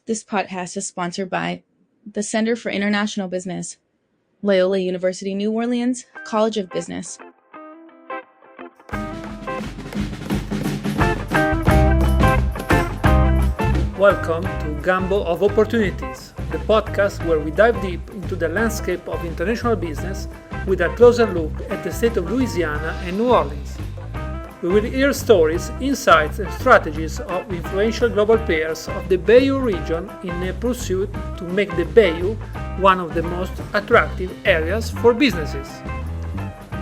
This podcast is sponsored by the Center for International Business, Loyola University New Orleans College of Business. Welcome to Gumbo of Opportunities, the podcast where we dive deep into the landscape of international business with a closer look at the state of Louisiana and New Orleans. We will hear stories, insights, and strategies of influential global players of the Bayou region in a pursuit to make the Bayou one of the most attractive areas for businesses.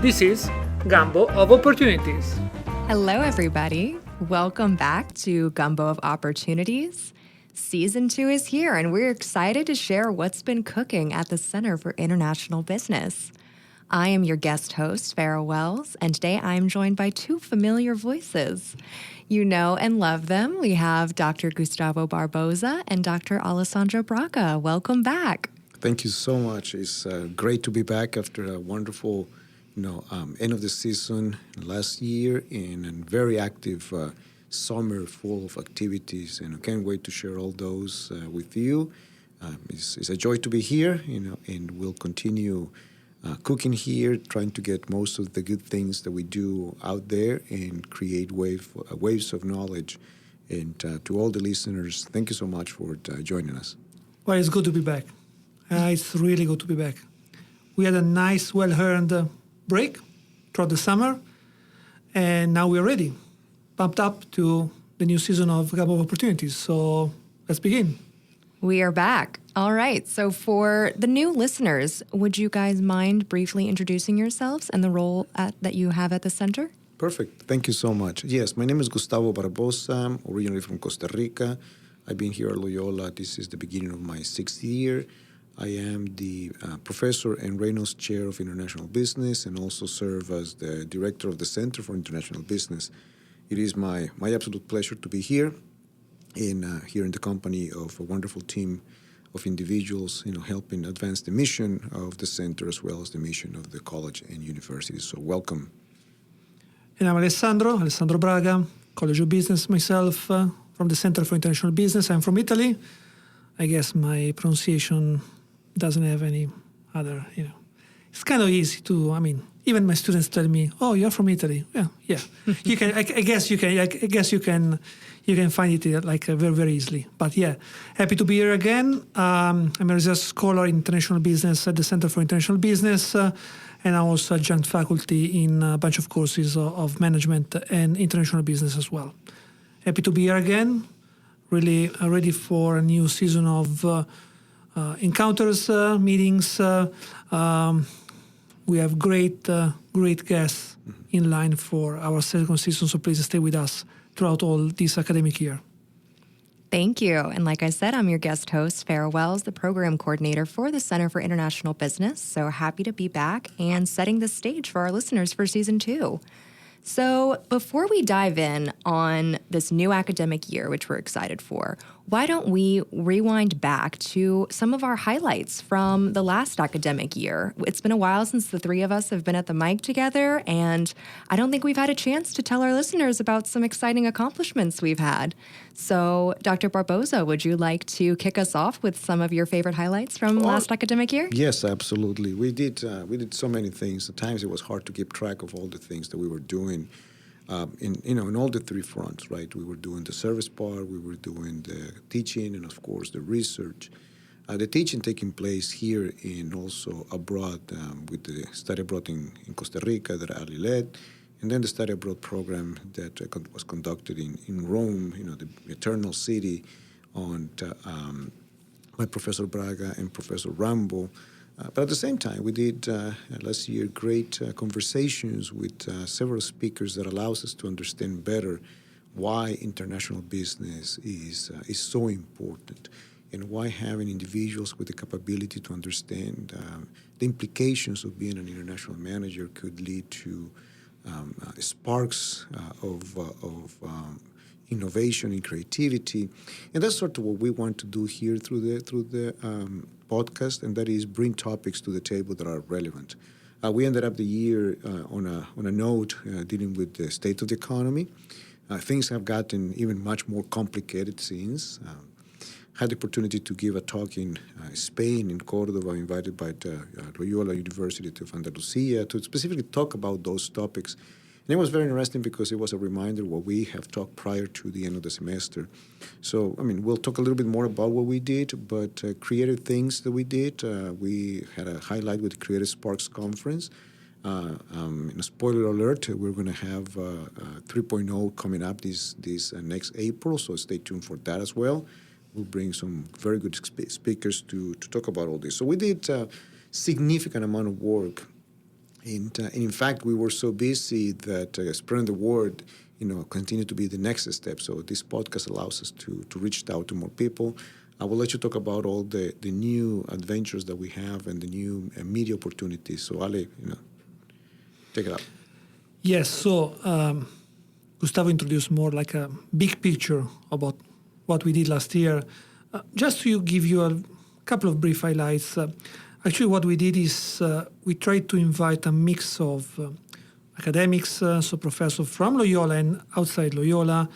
This is Gumbo of Opportunities. Hello, everybody. Welcome back to Gumbo of Opportunities. Season 2 is here, and we're excited to share what's been cooking at the Center for International Business. I am your guest host, Farah Wells, and today I'm joined by two familiar voices. You know and love them. We have Dr. Gustavo Barboza and Dr. Alessandro Braga. Welcome back. Thank you so much. It's great to be back after a wonderful end of the season last year and a very active summer full of activities, and I can't wait to share all those with you. It's a joy to be here, and we'll continue cooking here, trying to get most of the good things that we do out there and create waves of knowledge. And to all the listeners, thank you so much for joining us. Well, it's good to be back. It's really good to be back. We had a nice, well-earned break throughout the summer, and now we're ready, pumped up to the new season of Gumbo of Opportunities. So let's begin. We are back. All right. So for the new listeners, would you guys mind briefly introducing yourselves and the role that you have at the center? Perfect. Thank you so much. Yes, my name is Gustavo Barboza. I'm originally from Costa Rica. I've been here at Loyola. This is the beginning of my 6th year. I am the professor and Reynolds Chair of International Business and also serve as the director of the Center for International Business. It is my absolute pleasure to be here in the company of a wonderful team of individuals, helping advance the mission of the center as well as the mission of the college and university. So welcome. And I'm Alessandro Braga, College of Business myself, from the Center for International Business. I'm from Italy. I guess my pronunciation doesn't have any other, It's kind of easy to, even my students tell me, "Oh, you're from Italy." Yeah. You can. I guess you can. You can find it very, very easily. But yeah, happy to be here again. I'm a research scholar in international business at the Center for International Business, and I'm also adjunct faculty in a bunch of courses of management and international business as well. Happy to be here again. Really ready for a new season of encounters, meetings. We have great guests in line for our second season, so please stay with us throughout all this academic year. Thank you. And like I said, I'm your guest host, Farah Wells, the program coordinator for the Center for International Business. So happy to be back and setting the stage for our listeners for season 2. So before we dive in on this new academic year, which we're excited for, why don't we rewind back to some of our highlights from the last academic year? It's been a while since the three of us have been at the mic together, and I don't think we've had a chance to tell our listeners about some exciting accomplishments we've had. So, Dr. Barboza, would you like to kick us off with some of your favorite highlights from last academic year? Yes, absolutely. We did so many things. At times it was hard to keep track of all the things that we were doing. In all the three fronts, right? We were doing the service part, we were doing the teaching, and of course the research. The teaching taking place here and also abroad with the study abroad in Costa Rica that Ali led, and then the study abroad program that was conducted in Rome, the eternal city, by Professor Braga and Professor Rambo. But at the same time, we did last year great conversations with several speakers that allows us to understand better why international business is so important and why having individuals with the capability to understand the implications of being an international manager could lead to sparks of innovation and creativity. And that's sort of what we want to do here through the podcast, and that is bring topics to the table that are relevant. We ended up the year on a note dealing with the state of the economy. Things have gotten even much more complicated since. had the opportunity to give a talk in Spain, in Córdoba, invited by the Loyola University of Andalusia to specifically talk about those topics. And it was very interesting because it was a reminder what we have talked prior to the end of the semester. So, I mean, we'll talk a little bit more about what we did, but creative things that we did. We had a highlight with the Creative Sparks Conference. In a spoiler alert, we're going to have 3.0 coming up this next April, so stay tuned for that as well. We'll bring some very good speakers to talk about all this. So we did a significant amount of work. And in fact, we were so busy that spreading the word, continued to be the next step. So this podcast allows us to reach out to more people. I will let you talk about all the new adventures that we have and the new media opportunities. So Ale, take it up. Yes, so Gustavo introduced more like a big picture about what we did last year. Just to give you a couple of brief highlights. Actually, what we did is we tried to invite a mix of academics, so professors from Loyola and outside Loyola.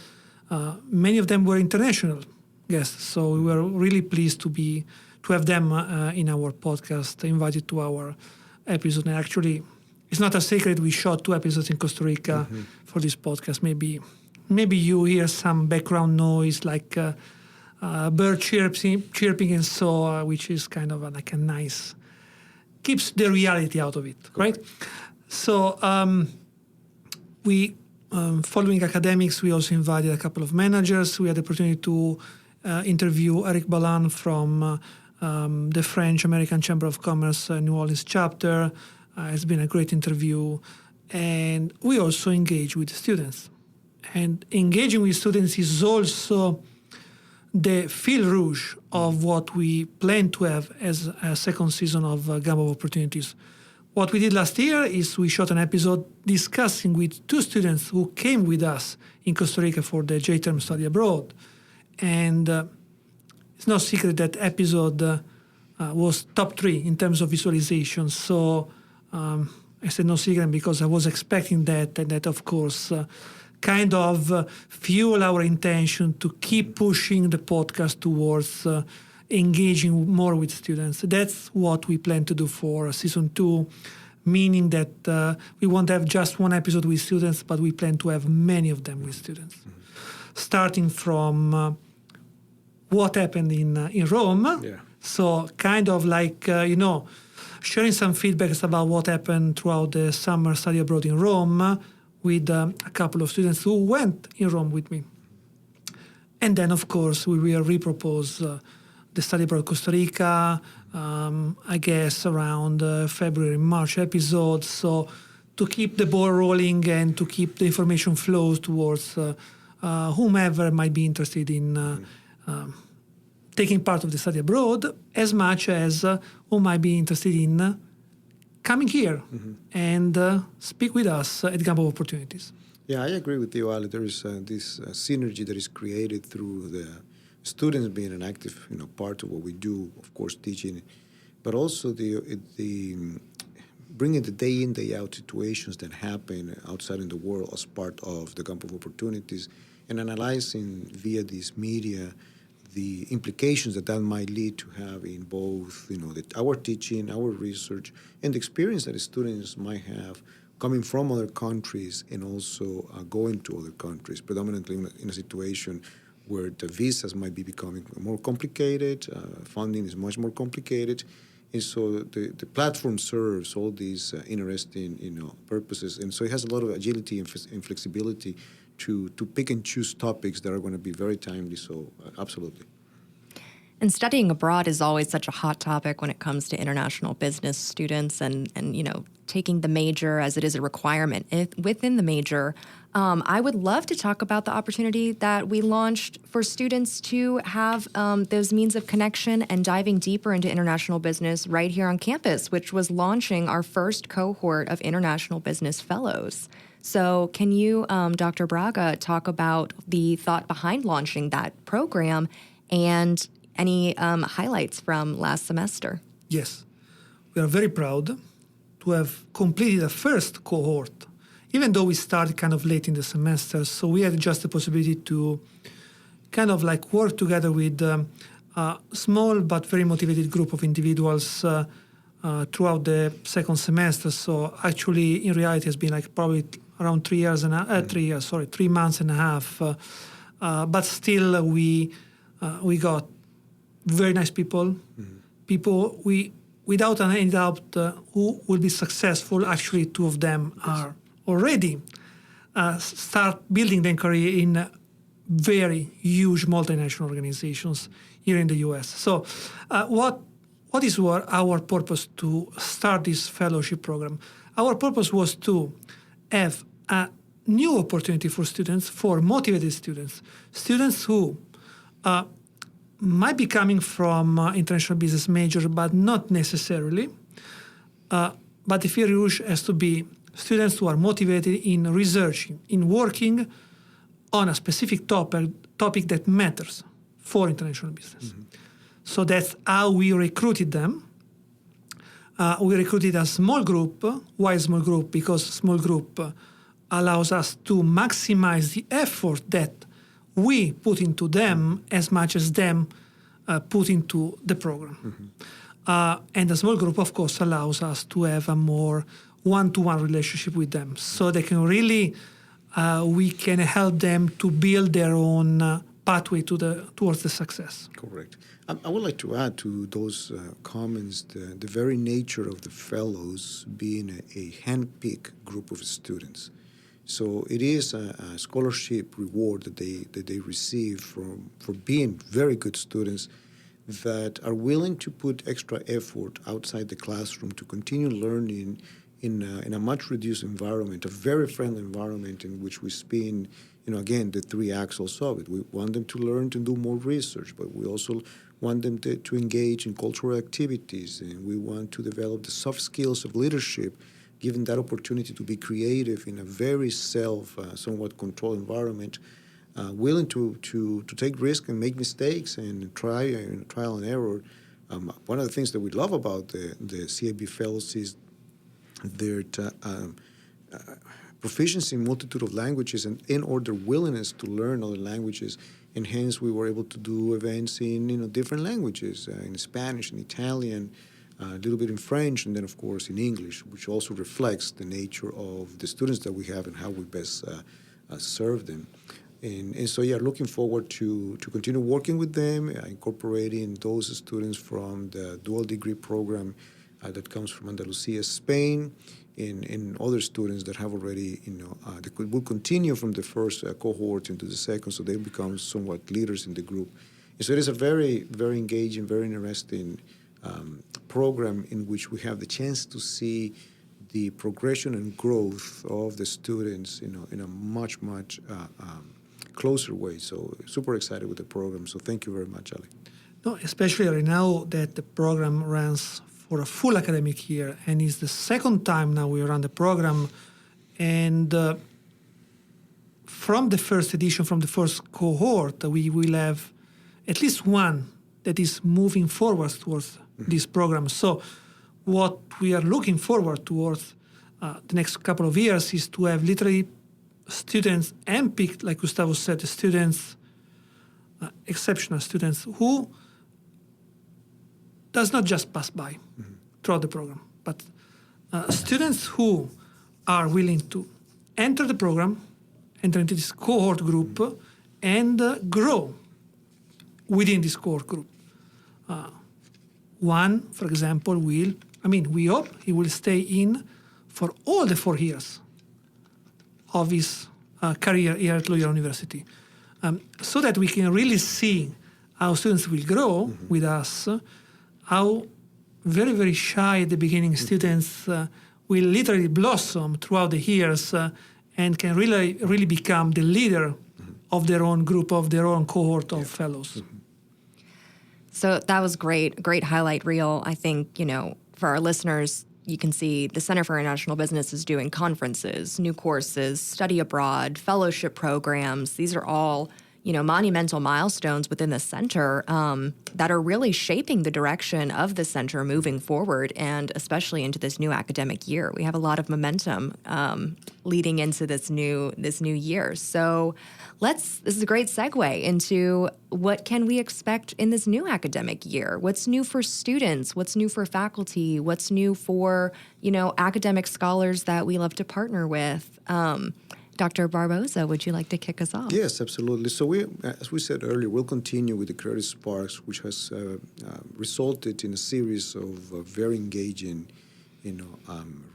Many of them were international guests, so we were really pleased to have them in our podcast, invited to our episode. And actually, it's not a secret, we shot 2 episodes in Costa Rica for this podcast. Maybe you hear some background noise like bird chirping and so, which is kind of like a nice, keeps the reality out of it, right? So we, following academics, we also invited a couple of managers. We had the opportunity to interview Eric Ballan from the French-American Chamber of Commerce New Orleans chapter. It's been a great interview. And we also engage with students. And engaging with students is also the fil rouge of what we plan to have as a second season of Gumbo of Opportunities. What we did last year is we shot an episode discussing with 2 students who came with us in Costa Rica for the J-term study abroad. And it's no secret that episode was top 3 in terms of visualization. So I said no secret because I was expecting that, and that, of course, kind of fuel our intention to keep pushing the podcast towards engaging more with students. That's what we plan to do for season 2, meaning that we won't have just 1 episode with students, but we plan to have many of them with students. Starting from what happened in Rome. Yeah. So kind of like, sharing some feedbacks about what happened throughout the summer study abroad in Rome with a couple of students who went in Rome with me. And then, of course, we will repropose the study abroad Costa Rica, I guess around February, March episodes. So to keep the ball rolling and to keep the information flows towards whomever might be interested in taking part of the study abroad, as much as who might be interested in coming here and speak with us at Gumbo of Opportunities. Yeah, I agree with you, Ali. There is this synergy that is created through the students being an active, part of what we do, of course, teaching, but also the bringing the day in, day out situations that happen outside in the world as part of the Gumbo of Opportunities, and analyzing via this media the implications that might lead to have in both, our teaching, our research, and the experience that the students might have coming from other countries and also going to other countries, predominantly in a situation where the visas might be becoming more complicated, funding is much more complicated, and so the platform serves all these interesting, purposes, and so it has a lot of agility and flexibility to pick and choose topics that are going to be very timely. So absolutely. And studying abroad is always such a hot topic when it comes to international business students and taking the major as it is a requirement within the major. I would love to talk about the opportunity that we launched for students to have those means of connection and diving deeper into international business right here on campus, which was launching our first cohort of international business fellows. So can you, Dr. Braga, talk about the thought behind launching that program and any highlights from last semester? Yes, we are very proud to have completed the first cohort, even though we started kind of late in the semester. So we had just the possibility to kind of like work together with small but very motivated group of individuals throughout the second semester. So actually, in reality, it's been like probably around 3 months and a half. But still, we got very nice people, people without any doubt who will be successful. Actually, 2 of them are already start building their career in very huge multinational organizations here in the US. So what is our purpose to start this fellowship program? Our purpose was to have a new opportunity for students, for motivated students, students who might be coming from international business major, but not necessarily. But the fil rouge has to be students who are motivated in researching, in working on a specific topic that matters for international business. So that's how we recruited them. We recruited a small group. Why small group? Because small group allows us to maximize the effort that we put into them as much as them put into the program. And a small group, of course, allows us to have a more one-to-one relationship with them. So they can really, we can help them to build their own pathway towards the success. Correct. I would like to add to those comments the very nature of the fellows being a hand-picked group of students. So it is a scholarship reward that they receive for being very good students that are willing to put extra effort outside the classroom to continue learning in a much reduced environment, a very friendly environment in which we spin, again, the 3 axles of it. We want them to learn to do more research, but we also want them to engage in cultural activities, and we want to develop the soft skills of leadership, given that opportunity to be creative in a very somewhat controlled environment, willing to take risks and make mistakes and trial and error. One of the things that we love about the CAB Fellows is their proficiency in multitude of languages and their willingness to learn other languages. And hence we were able to do events in different languages, in Spanish and Italian, a little bit in French, and then of course in English, which also reflects the nature of the students that we have and how we best serve them. And so, looking forward to continue working with them, incorporating those students from the dual degree program that comes from Andalusia, Spain, and other students that have already, will continue from the first cohort into the second, so they become somewhat leaders in the group. And so it is a very, very engaging, very interesting program in which we have the chance to see the progression and growth of the students, in a much, much closer way. So super excited with the program. So thank you very much, Ali. No, especially right now that the program runs for a full academic year, and it's the second time now we run the program. And from the first edition, from the first cohort, we will have at least one that is moving forward towards this program. So what we are looking forward towards the next couple of years is to have literally students handpicked, like Gustavo said, the students, exceptional students who does not just pass by throughout the program, but students who are willing to enter the program, enter into this cohort group, and grow within this cohort group. One, for example, we hope he will stay in for all the 4 years of his career here at Loyola University, so that we can really see how students will grow with us, how very, very shy at the beginning students will literally blossom throughout the years and can really, really become the leader of their own group, of their own cohort of fellows. So that was great highlight reel. I think, for our listeners, you can see the Center for International Business is doing conferences, new courses, study abroad, fellowship programs. These are all, monumental milestones within the center that are really shaping the direction of the center moving forward, and especially into this new academic year. We have a lot of momentum leading into this new year. So this is a great segue into what can we expect in this new academic year? What's new for students? What's new for faculty? What's new for, academic scholars that we love to partner with? Dr. Barboza, would you like to kick us off? Yes, absolutely. So as we said earlier, we'll continue with the Creative Sparks, which has resulted in a series of very engaging,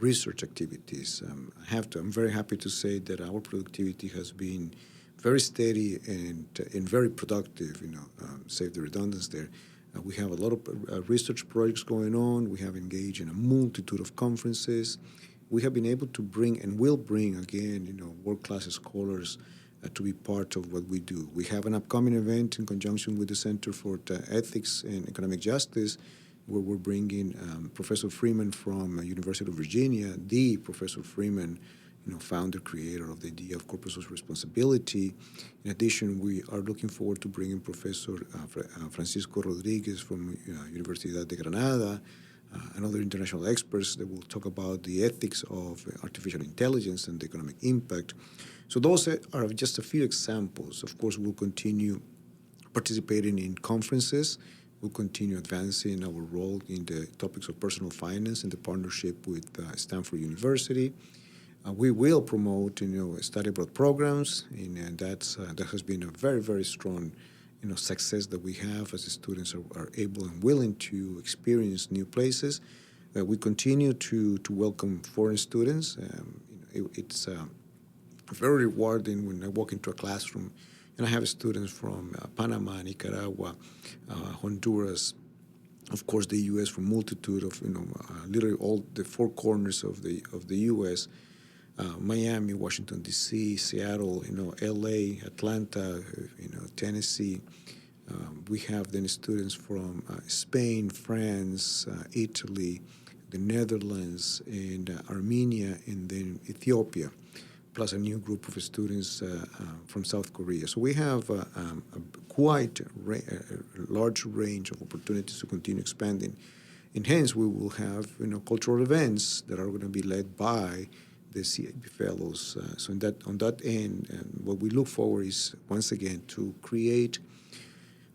research activities. I'm very happy to say that our productivity has been very steady and very productive. Save the redundancy there. We have a lot of research projects going on. We have engaged in a multitude of conferences. We have been able to bring and will bring again, world-class scholars to be part of what we do. We have an upcoming event in conjunction with the Center for Ethics and Economic Justice, where we're bringing Professor Freeman from University of Virginia, the Professor Freeman, founder, creator of the idea of corporate social responsibility. In addition, we are looking forward to bringing Professor Francisco Rodriguez from Universidad de Granada, and other international experts that will talk about the ethics of artificial intelligence and the economic impact. So those are just a few examples. Of course, we'll continue participating in conferences. We'll continue advancing our role in the topics of personal finance and the partnership with Stanford University. We will promote, study abroad programs, and that has been a very, very strong success that we have as the students are able and willing to experience new places. We continue to welcome foreign students. It's very rewarding when I walk into a classroom and I have students from Panama, Nicaragua, Honduras, of course the U.S., from multitude of literally all the four corners of the U.S. Miami, Washington, D.C., Seattle, L.A., Atlanta, Tennessee. We have then students from Spain, France, Italy, the Netherlands, and Armenia, and then Ethiopia, plus a new group of students from South Korea. So we have a quite large range of opportunities to continue expanding. And hence, we will have cultural events that are going to be led by the CIP fellows. So on that end, what we look for is, once again, to create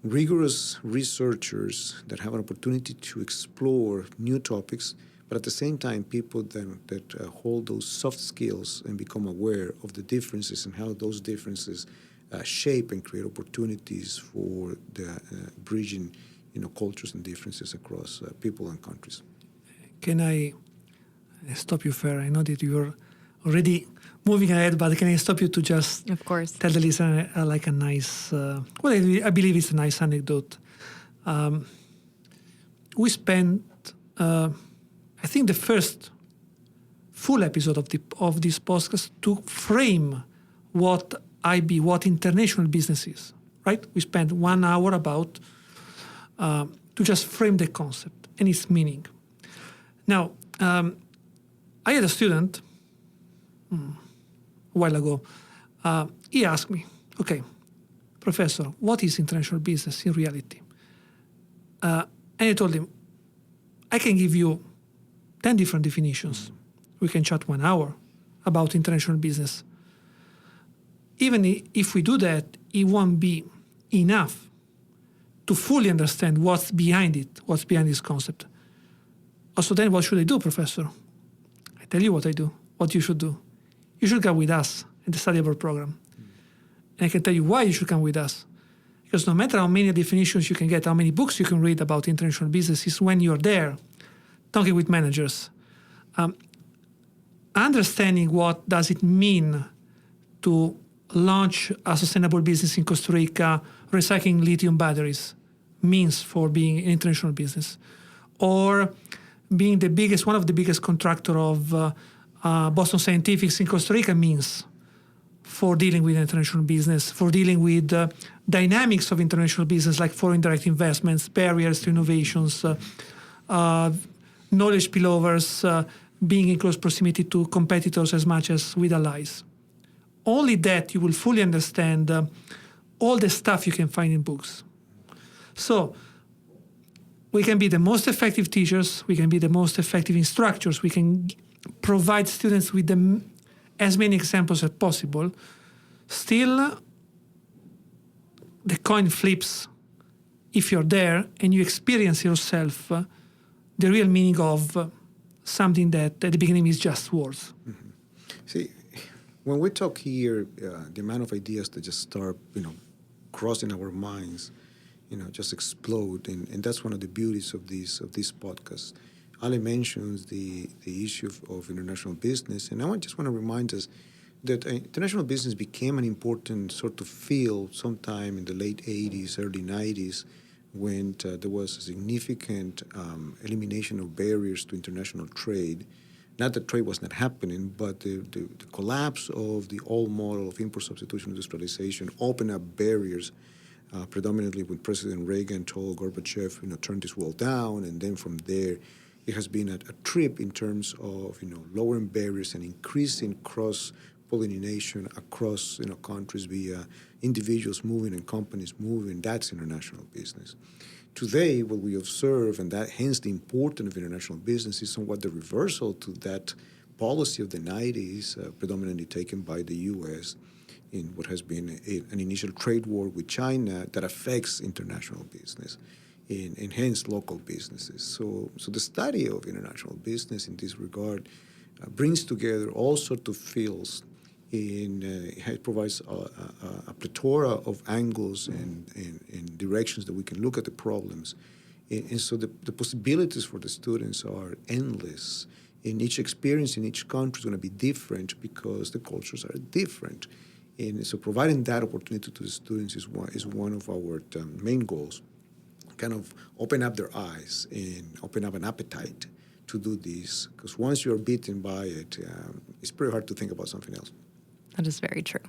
rigorous researchers that have an opportunity to explore new topics, but at the same time, people that hold those soft skills and become aware of the differences and how those differences shape and create opportunities for the bridging, cultures and differences across people and countries. Can I stop you, Farah? I know that you're already moving ahead, but can I stop you to just of course tell the listener like a nice, I believe it's a nice anecdote. We spent, I think, the first full episode of this podcast to frame what IB, what international business is, right? We spent 1 hour about to just frame the concept and its meaning. Now, I had a student a while ago. He asked me, okay, professor, what is international business in reality? And I told him, I can give you 10 different definitions. We can chat 1 hour about international business. Even if we do that, it won't be enough to fully understand what's behind it, what's behind this concept. So then what should I do, professor? I tell you what I do, what you should do. You should come with us in the study abroad program. And I can tell you why you should come with us. Because no matter how many definitions you can get, how many books you can read about international business, is when you're there, talking with managers, understanding what does it mean to launch a sustainable business in Costa Rica, recycling lithium batteries means for being an international business, or being one of the biggest contractor of Boston Scientific in Costa Rica means for dealing with international business, for dealing with dynamics of international business like foreign direct investments, barriers to innovations, knowledge spillovers, being in close proximity to competitors as much as with allies. Only that you will fully understand all the stuff you can find in books. So we can be the most effective teachers, we can be the most effective instructors, we can provide students with as many examples as possible. Still, the coin flips if you're there and you experience yourself the real meaning of something that at the beginning is just words. Mm-hmm. See, when we talk here, the amount of ideas that just start, crossing our minds, just explode, and that's one of the beauties of this podcast. Ali mentions the issue of international business, and I just want to remind us that international business became an important sort of field sometime in the late 80s, early 90s, when there was a significant elimination of barriers to international trade. Not that trade was not happening, but the collapse of the old model of import substitution industrialization opened up barriers, predominantly when President Reagan told Gorbachev, turn this wall down, and then from there, it has been a trip in terms of, lowering barriers and increasing cross-pollination across, countries via individuals moving and companies moving. That's international business. Today, what we observe, and that hence the importance of international business, is somewhat the reversal to that policy of the 90s, predominantly taken by the U.S., in what has been an initial trade war with China that affects international business and hence local businesses. So the study of international business in this regard brings together all sorts of fields. It provides a plethora of angles and directions that we can look at the problems. And so the possibilities for the students are endless. And each experience in each country is going to be different because the cultures are different. And so providing that opportunity to the students is one of our main goals. Kind of open up their eyes and open up an appetite to do this. Because once you're bitten by it, it's pretty hard to think about something else. That is very true.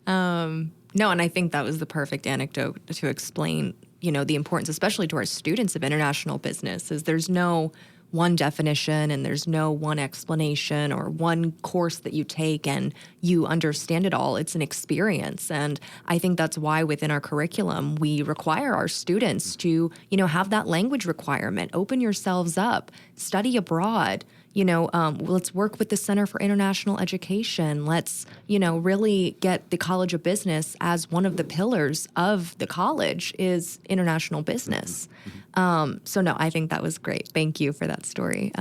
No, and I think that was the perfect anecdote to explain, the importance, especially to our students, of international business. Is there's no one definition and there's no one explanation or one course that you take and you understand it all. It's an experience. And I think that's why within our curriculum, we require our students to, have that language requirement. Open yourselves up, study abroad. Let's work with the Center for International Education. Let's, really get the College of Business as one of the pillars of the college is international business. So no, I think that was great. Thank you for that story,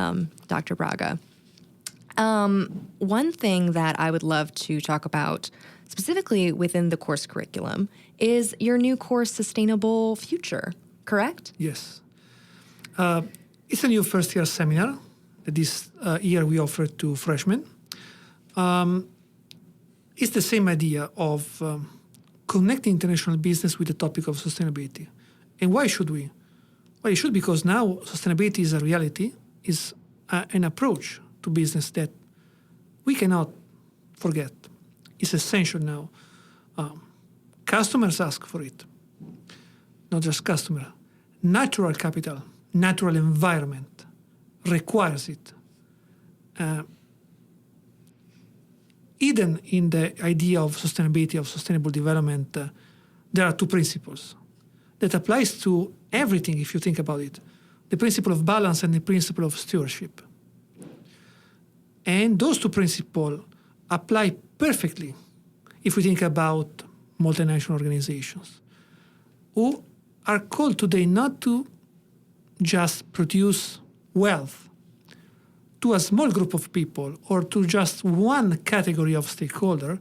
Dr. Braga. One thing that I would love to talk about specifically within the course curriculum is your new course, Sustainable Future, correct? Yes. It's a new first-year seminar that this year we offer to freshmen. It's the same idea of connecting international business with the topic of sustainability. And why should we? Well, it should because now sustainability is a reality, is an approach to business that we cannot forget. It's essential now. Customers ask for it. Not just customer. Natural capital, natural environment requires it. Hidden in the idea of sustainability, of sustainable development, there are two principles that applies to everything if you think about it. The principle of balance and the principle of stewardship. And those two principles apply perfectly if we think about multinational organizations who are called today not to just produce wealth to a small group of people or to just one category of stakeholder,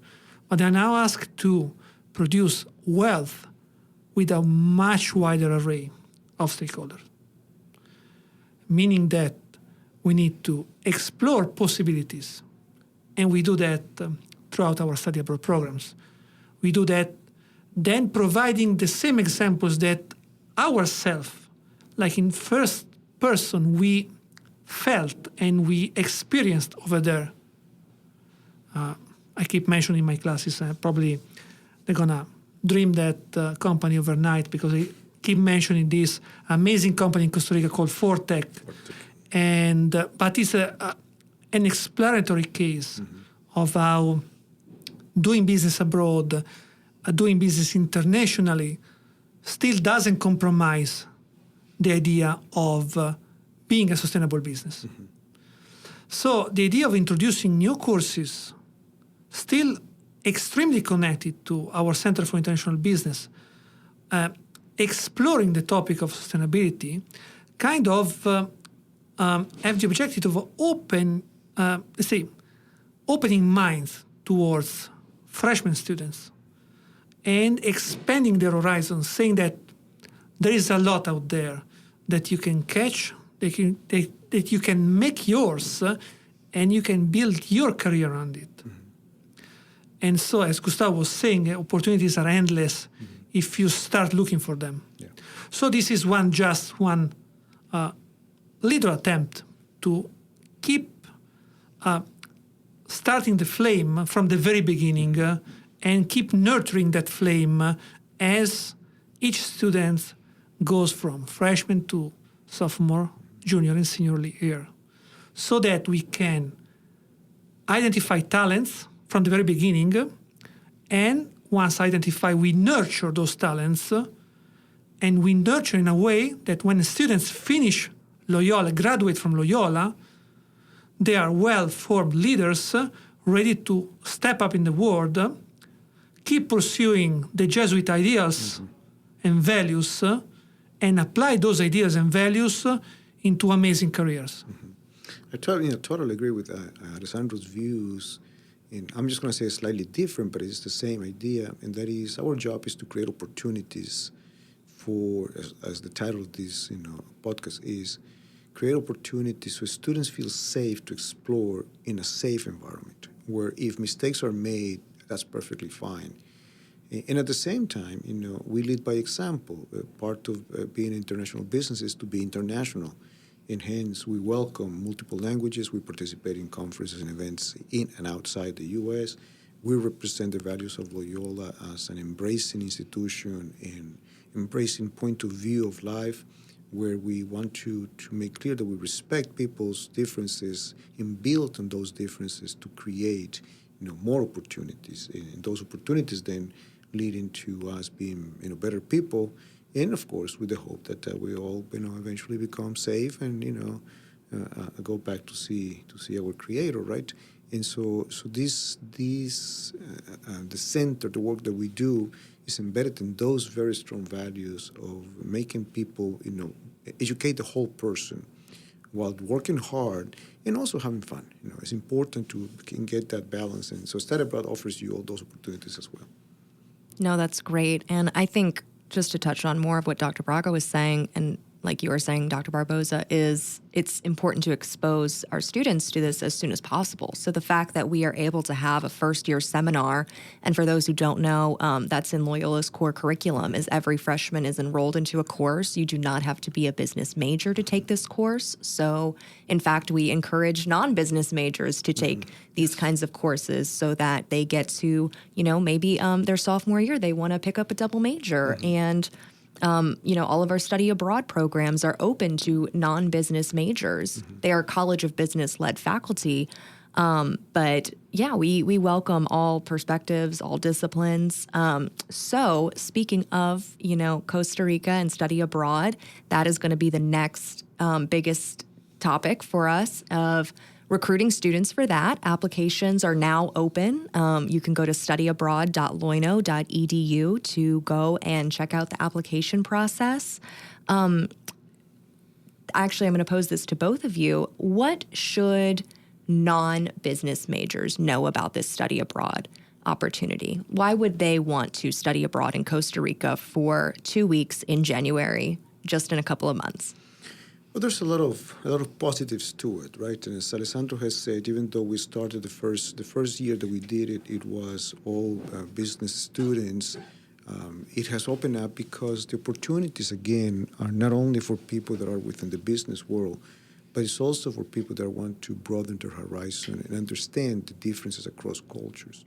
but they are now asked to produce wealth with a much wider array of stakeholders. Meaning that we need to explore possibilities, and we do that throughout our study abroad programs. We do that then providing the same examples that ourselves, like in first person, we felt and we experienced over there. I keep mentioning in my classes, probably they're gonna dream that company overnight because I keep mentioning this amazing company in Costa Rica called Fortec. And but it's an explanatory case of how doing business abroad doing business internationally still doesn't compromise the idea of being a sustainable business. Mm-hmm. So the idea of introducing new courses, still extremely connected to our Center for International Business, exploring the topic of sustainability, kind of have the objective of opening minds towards freshman students and expanding their horizons, saying that there is a lot out there that you can catch, that you can make yours, and you can build your career around it. Mm-hmm. And so, as Gustavo was saying, opportunities are endless if you start looking for them. Yeah. So this is one little attempt to keep starting the flame from the very beginning and keep nurturing that flame as each student goes from freshman to sophomore, junior, and senior year, so that we can identify talents from the very beginning, and once identified, we nurture those talents, and we nurture in a way that when students finish Loyola, graduate from Loyola, they are well-formed leaders, ready to step up in the world, keep pursuing the Jesuit ideals and values, and apply those ideas and values into amazing careers. I totally agree with Alessandro's views. And I'm just going to say it's slightly different, but it's the same idea, and that is our job is to create opportunities for, as the title of this podcast is, create opportunities so students feel safe to explore in a safe environment, where if mistakes are made, that's perfectly fine. And at the same time, we lead by example. Part of being international business is to be international. And hence, we welcome multiple languages. We participate in conferences and events in and outside the U.S. We represent the values of Loyola as an embracing institution and embracing point of view of life, where we want to make clear that we respect people's differences and build on those differences to create more opportunities. And those opportunities then leading to us being better people. And of course, with the hope that we all, eventually become safe and go back to see our Creator, right? And so the center, the work that we do, is embedded in those very strong values of making people, educate the whole person, while working hard and also having fun. It's important to get that balance, and so Study Abroad offers you all those opportunities as well. No, that's great, and I think, just to touch on more of what Dr. Braga was saying, and like you were saying, Dr. Barboza, is it's important to expose our students to this as soon as possible. So the fact that we are able to have a first-year seminar, and for those who don't know, that's in Loyola's core curriculum, is every freshman is enrolled into a course. You do not have to be a business major to take this course. So, in fact, we encourage non-business majors to take these kinds of courses so that they get to, maybe their sophomore year, they want to pick up a double major. And all of our study abroad programs are open to non-business majors. They are College of Business-led faculty. But yeah, we welcome all perspectives, all disciplines. So speaking of, Costa Rica and study abroad, that is going to be the next biggest topic for us of recruiting students for that. Applications are now open. You can go to studyabroad.loino.edu to go and check out the application process. Actually, I'm going to pose this to both of you. What should non-business majors know about this study abroad opportunity? Why would they want to study abroad in Costa Rica for 2 weeks in January, just in a couple of months? Well, there's a lot of positives to it, right? And as Alessandro has said, even though we started the first year that we did it, it was all business students. It has opened up because the opportunities, again, are not only for people that are within the business world, but it's also for people that want to broaden their horizon and understand the differences across cultures.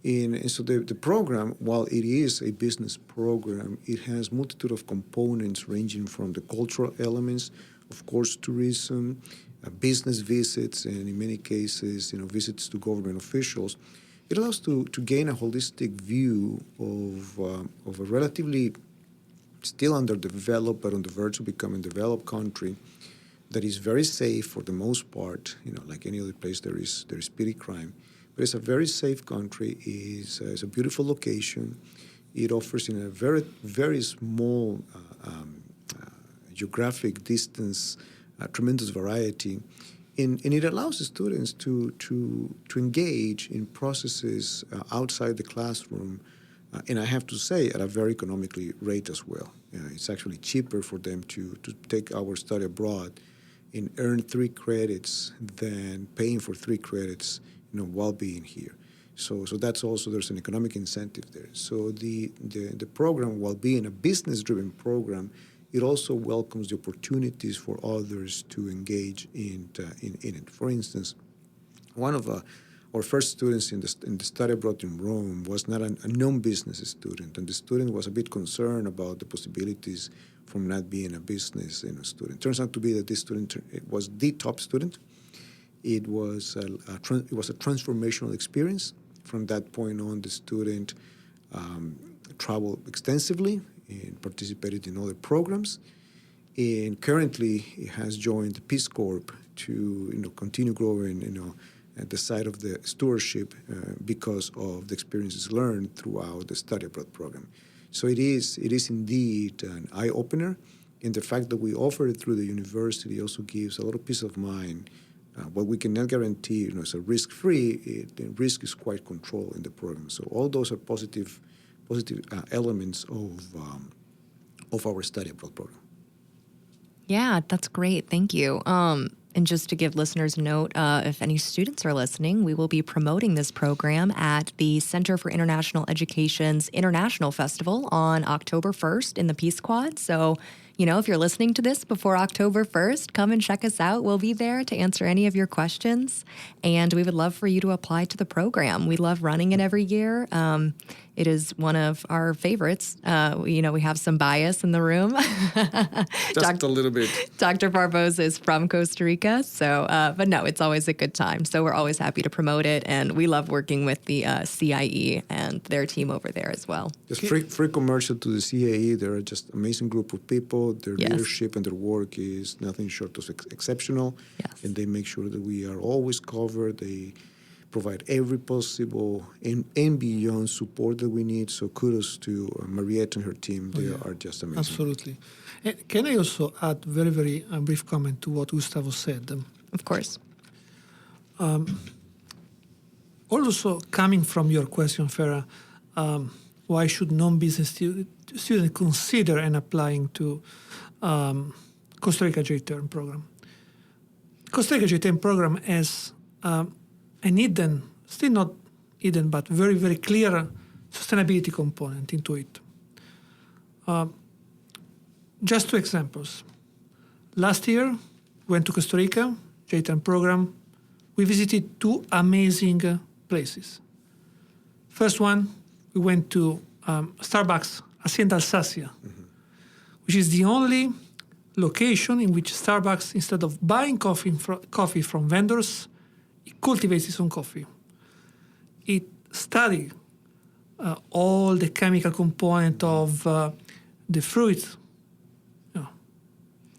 And so the program, while it is a business program, it has multitude of components ranging from the cultural elements, of course, tourism, business visits, and in many cases, visits to government officials, it allows to gain a holistic view of a relatively still underdeveloped but on the verge of becoming developed country that is very safe for the most part. Like any other place, there is petty crime, but it's a very safe country. It's a beautiful location. It offers in a very, very small geographic distance tremendous variety, and it allows the students to engage in processes outside the classroom, and I have to say at a very economically rate as well. It's actually cheaper for them to take our study abroad and earn 3 credits than paying for 3 credits, while being here. So that's also, there's an economic incentive there. So the program, while being a business-driven program, it also welcomes the opportunities for others to engage in it. For instance, one of our first students in the study abroad in Rome was not a non-business student, and the student was a bit concerned about the possibilities from not being a business student. Turns out to be that this student was the top student. It was a transformational experience. From that point on, the student traveled extensively and participated in other programs. And currently, he has joined the Peace Corps to continue growing at the side of the stewardship because of the experiences learned throughout the study abroad program. So it is indeed an eye-opener, and the fact that we offer it through the university also gives a lot of peace of mind. What we cannot guarantee, is a risk-free. The risk is quite controlled in the program. So all those are positive elements of our study abroad program. Yeah, that's great. Thank you. And just to give listeners a note, if any students are listening, we will be promoting this program at the Center for International Education's International Festival on October 1st in the Peace Quad. So, if you're listening to this before October 1st, come and check us out. We'll be there to answer any of your questions. And we would love for you to apply to the program. We love running it every year. It is one of our favorites. We have some bias in the room. Just a little bit. Dr. Barboza is from Costa Rica, but no, it's always a good time. So we're always happy to promote it, and we love working with the CIE and their team over there as well. Just free commercial to the CIE. They're just amazing group of people. Their Yes. leadership and their work is nothing short of exceptional. Yes. And they make sure that we are always covered. They provide every possible and beyond support that we need. So kudos to Mariette and her team. They are just amazing. Absolutely. And can I also add very, very brief comment to what Gustavo said? Of course. Also, coming from your question, Farah, why should non-business students consider and applying to Costa Rica J-Term program? Costa Rica J-Term program has an hidden, still not hidden, but very, very clear sustainability component into it. Just 2 examples. Last year, went to Costa Rica, J-Term program. We visited 2 amazing places. First one, we went to Starbucks, Hacienda Alsacia, which is the only location in which Starbucks, instead of buying coffee from vendors, it cultivates its own coffee. It studied all the chemical component of the fruit.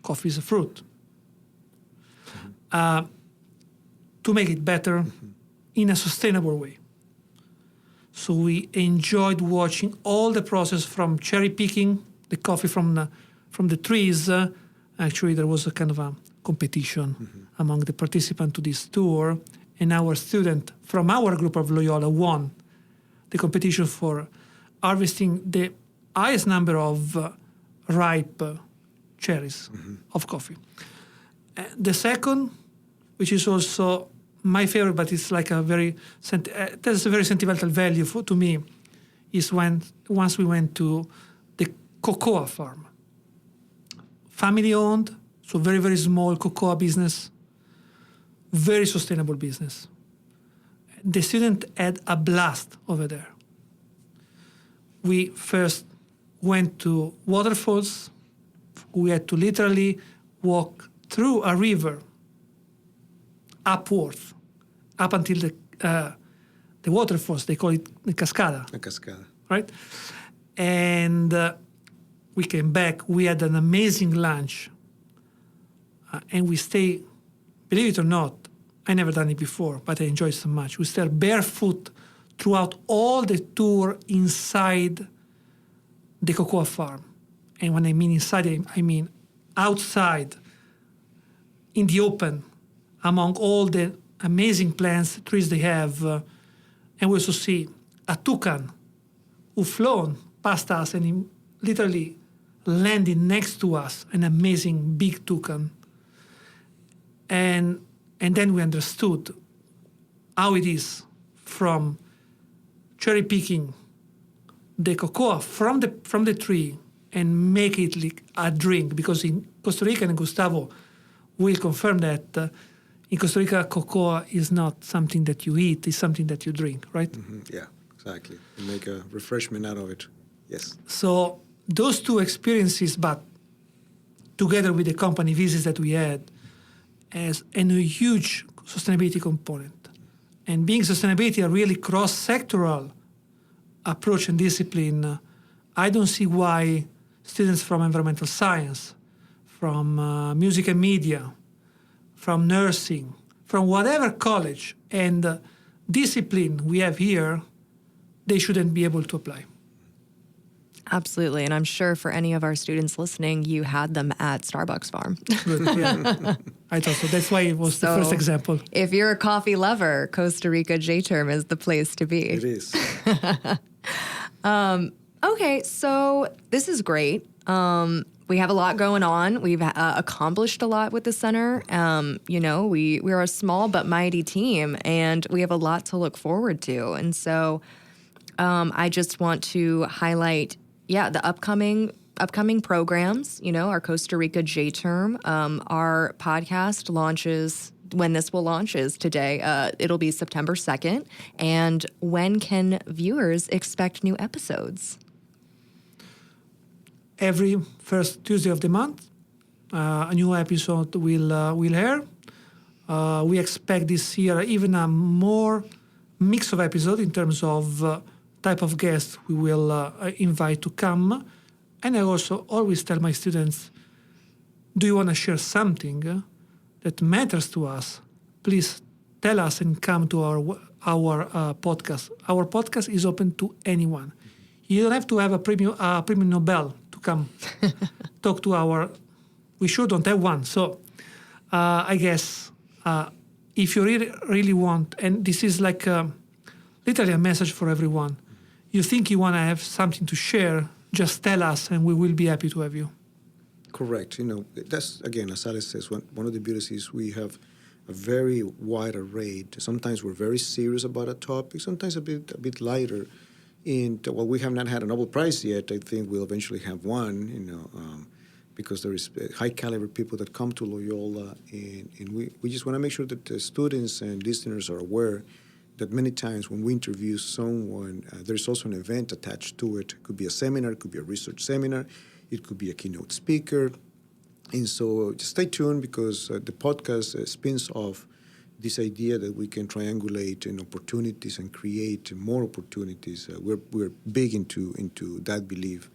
Coffee is a fruit. To make it better in a sustainable way. So we enjoyed watching all the process from cherry picking the coffee from the trees. Actually, there was a kind of a competition among the participants to this tour, and our student from our group of Loyola won the competition for harvesting the highest number of ripe cherries of coffee. The second, which is also my favorite, but it's like there's a very sentimental value to me, is once we went to the cocoa farm. Family owned, so very, very small cocoa business, very sustainable business. The student had a blast over there. We first went to waterfalls. We had to literally walk through a river upwards, up until the waterfalls. They call it the cascada. A cascada. Right? And we came back. We had an amazing lunch. And we stay, believe it or not, I never done it before, but I enjoyed so much. We stayed barefoot throughout all the tour inside the cocoa farm. And when I mean inside, I mean outside, in the open, among all the amazing plants, trees they have. And we also see a toucan who flown past us and he literally landed next to us, an amazing big toucan. And then we understood how it is from cherry picking the cocoa from the tree and make it like a drink. Because in Costa Rica, and Gustavo will confirm that in Costa Rica, cocoa is not something that you eat; it's something that you drink, right? Mm-hmm. Yeah, exactly. You make a refreshment out of it. Yes. So those two experiences, but together with the company visits that we had, as a huge sustainability component. And being sustainability a really cross-sectoral approach and discipline, I don't see why students from environmental science, from music and media, from nursing, from whatever college and discipline we have here, they shouldn't be able to apply. Absolutely. And I'm sure for any of our students listening, you had them at Starbucks Farm. Good, yeah. I thought so. That's why it was the first example. If you're a coffee lover, Costa Rica J-Term is the place to be. It is. Okay, so this is great. We have a lot going on. We've accomplished a lot with the center. We're a small but mighty team, and we have a lot to look forward to. And so I just want to highlight, the upcoming programs. Our Costa Rica J-Term. Our podcast launches, when this will launch is today. It'll be September 2nd. And when can viewers expect new episodes? Every first Tuesday of the month, a new episode will air. We expect this year even a more mix of episodes in terms of type of guests we will invite to come. And I also always tell my students, do you want to share something that matters to us? Please tell us and come to our podcast. Our podcast is open to anyone. You don't have to have a premium Nobel to come talk to our. We sure don't have one. So I guess if you really want, and this is like literally a message for everyone. You think you want to have something to share, just tell us and we will be happy to have you. Correct. That's, again, as Alex says, one of the beauties is we have a very wide array. Sometimes we're very serious about a topic, sometimes a bit lighter. And while we have not had a Nobel Prize yet, I think we'll eventually have one, because there is high caliber people that come to Loyola. And we just want to make sure that the students and listeners are aware that many times when we interview someone, there's also an event attached to it. It could be a seminar, it could be a research seminar, it could be a keynote speaker. And so just stay tuned, because the podcast spins off this idea that we can triangulate opportunities and create more opportunities. We're big into that belief.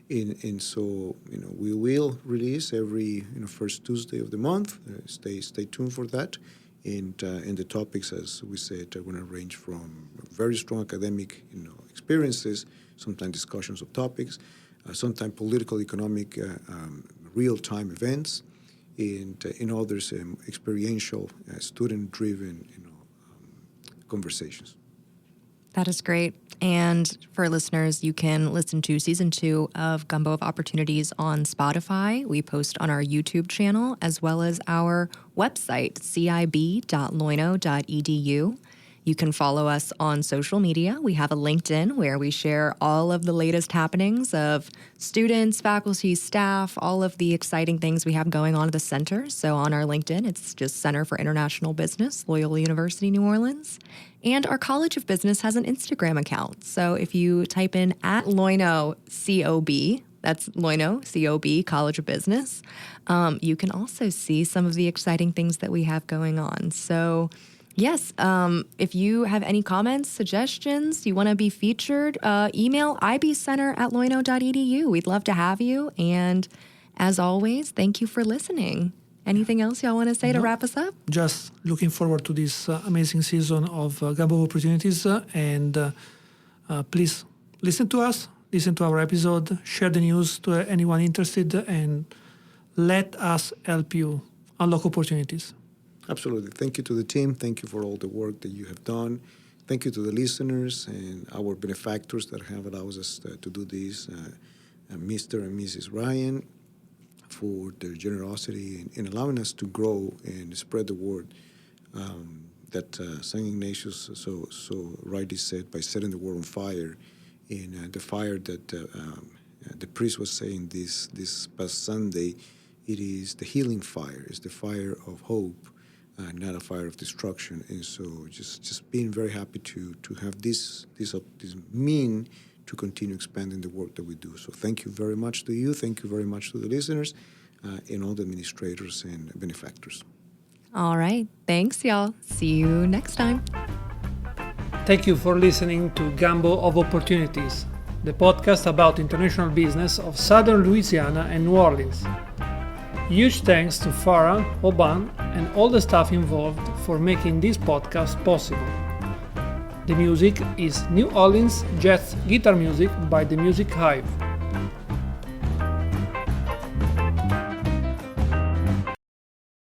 And so, we will release every first Tuesday of the month. Stay tuned for that. And the topics, as we said, are going to range from very strong academic experiences, sometimes discussions of topics, sometimes political, economic, real-time events, and in others, experiential, student-driven conversations. That is great. And for listeners, you can listen to Season 2 of Gumbo of Opportunities on Spotify. We post on our YouTube channel, as well as our website, cib.loino.edu. You can follow us on social media. We have a LinkedIn where we share all of the latest happenings of students, faculty, staff, all of the exciting things we have going on at the center. So on our LinkedIn, it's just Center for International Business, Loyola University, New Orleans. And our College of Business has an Instagram account. So if you type in @Loino COB, that's Loino COB, College of Business, you can also see some of the exciting things that we have going on. So Yes. If you have any comments, suggestions, you want to be featured, email ibcenter@loyola.edu. We'd love to have you. And as always, thank you for listening. Anything else y'all want to say to wrap us up? Just looking forward to this amazing season of Gumbo of Opportunities. And please listen to us, listen to our episode, share the news to anyone interested, and let us help you unlock opportunities. Absolutely. Thank you to the team. Thank you for all the work that you have done. Thank you to the listeners and our benefactors that have allowed us to do this, Mr. and Mrs. Ryan, for their generosity in allowing us to grow and spread the word that St. Ignatius so rightly said, by setting the world on fire, in the fire that the priest was saying this past Sunday, it is the healing fire, it's the fire of hope, not a fire of destruction. And so just being very happy to have this mean to continue expanding the work that we do. So thank you very much to you. Thank you very much to the listeners and all the administrators and benefactors. All right. Thanks, y'all. See you next time. Thank you for listening to Gumbo of Opportunities, the podcast about international business of Southern Louisiana and New Orleans. Huge thanks to Farah, Oban, and all the staff involved for making this podcast possible. The music is New Orleans jazz guitar music by The Music Hive.